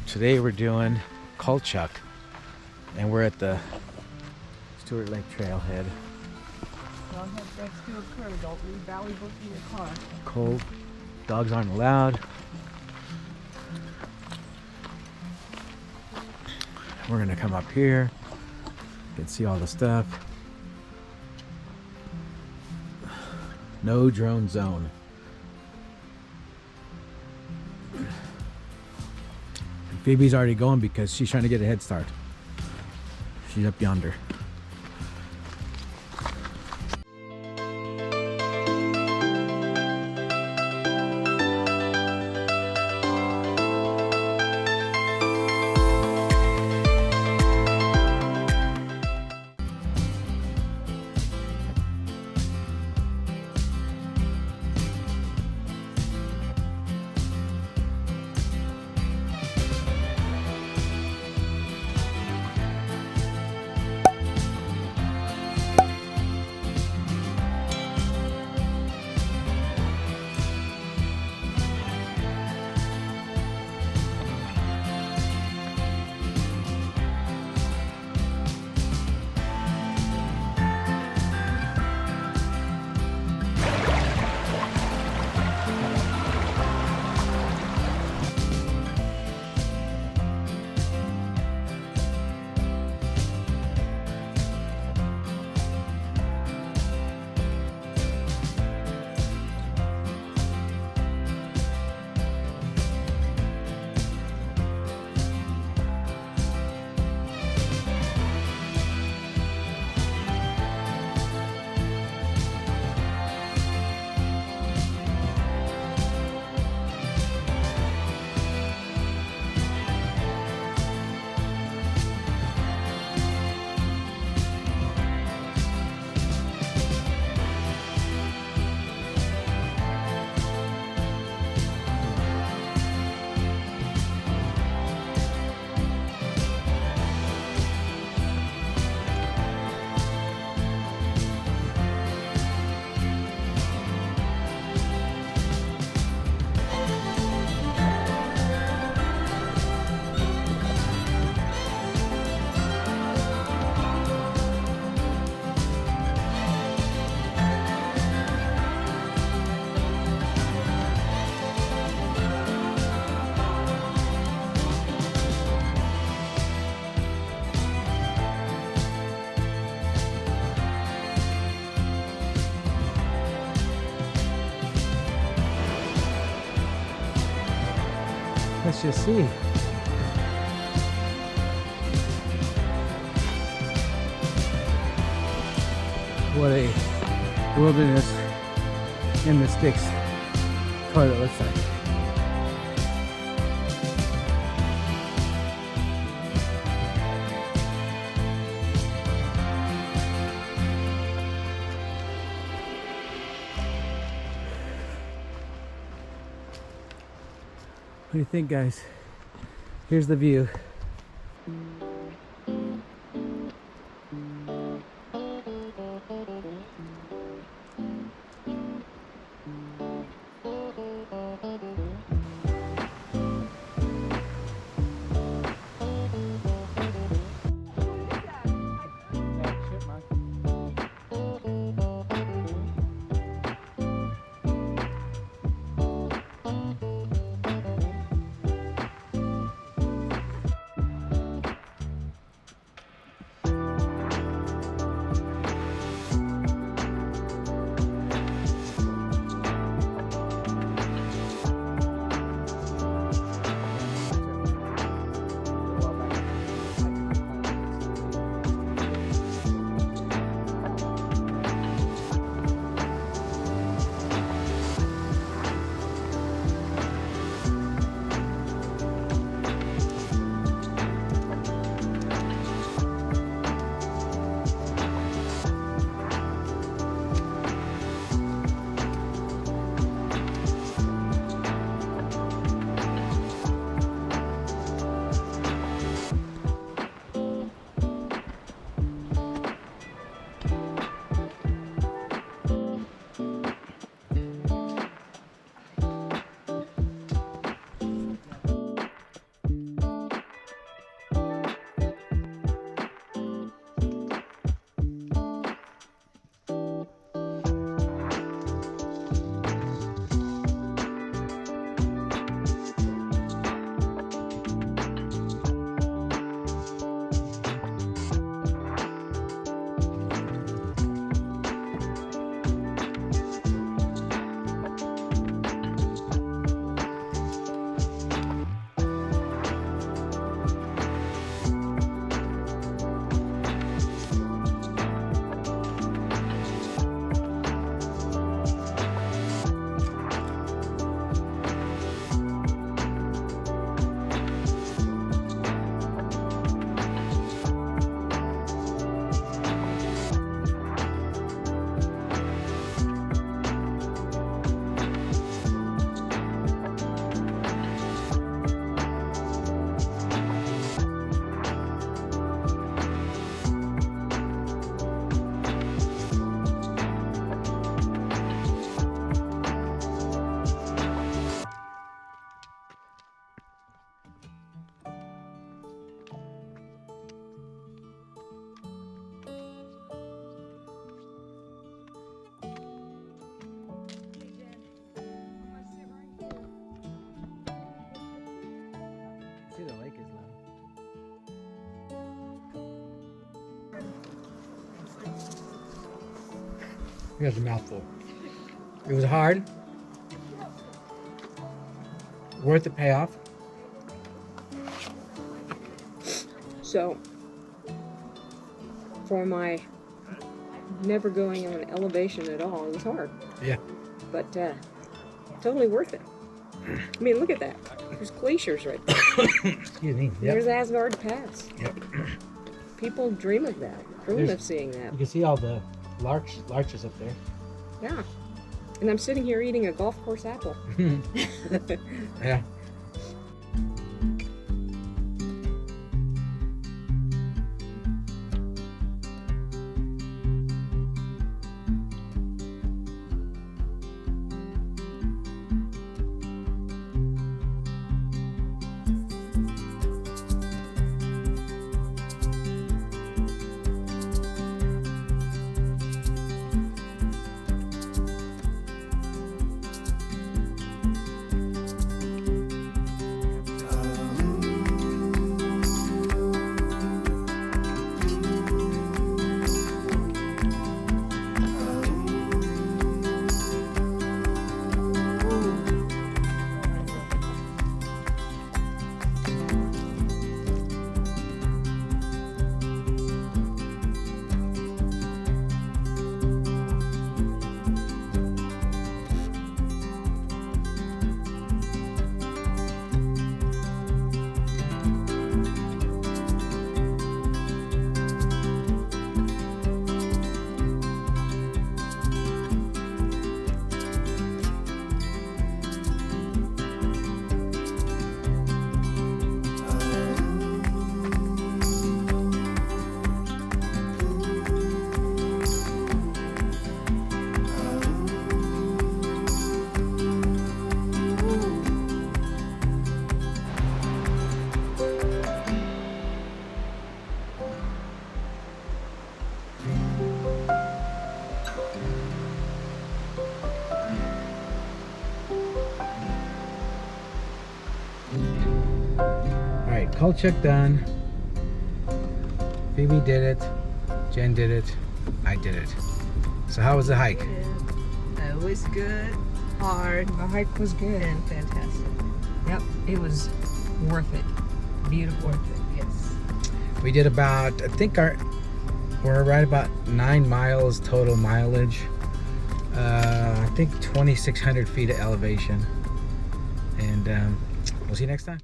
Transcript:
Today we're doing Colchuck, and we're at the Stewart Lake Trailhead. Don't have next to occur. Don't leave Valley Book in your car. Cold. Dogs aren't allowed. We're gonna come up here. You can see all the stuff. No drone zone. Phoebe's already going because she's trying to get a head start. She's up yonder. Let's just see. What a wilderness in the sticks toilet looks like. What do you think, guys? Here's the view. see the lake is low. Here's a mouthful. It was hard. Worth the payoff. So, for my never going on elevation at all, it was hard. Yeah. But totally worth it. I mean, look at that. There's glaciers right there. Excuse me. Yep. There's Asgard Pass. Yep. People dream of that. Dream of seeing that. You can see all the larches up there. Yeah. And I'm sitting here eating a golf course apple. Yeah. Alright, Colchuck done. Phoebe did it. Jen did it. I did it. So how was the hike? It was good, hard, The hike was good. and fantastic. Yep, it was worth it. Beautiful. Worth it, yes. We did about, I think we're right about 9 miles total mileage. I think 2,600 feet of elevation. And we'll see you next time.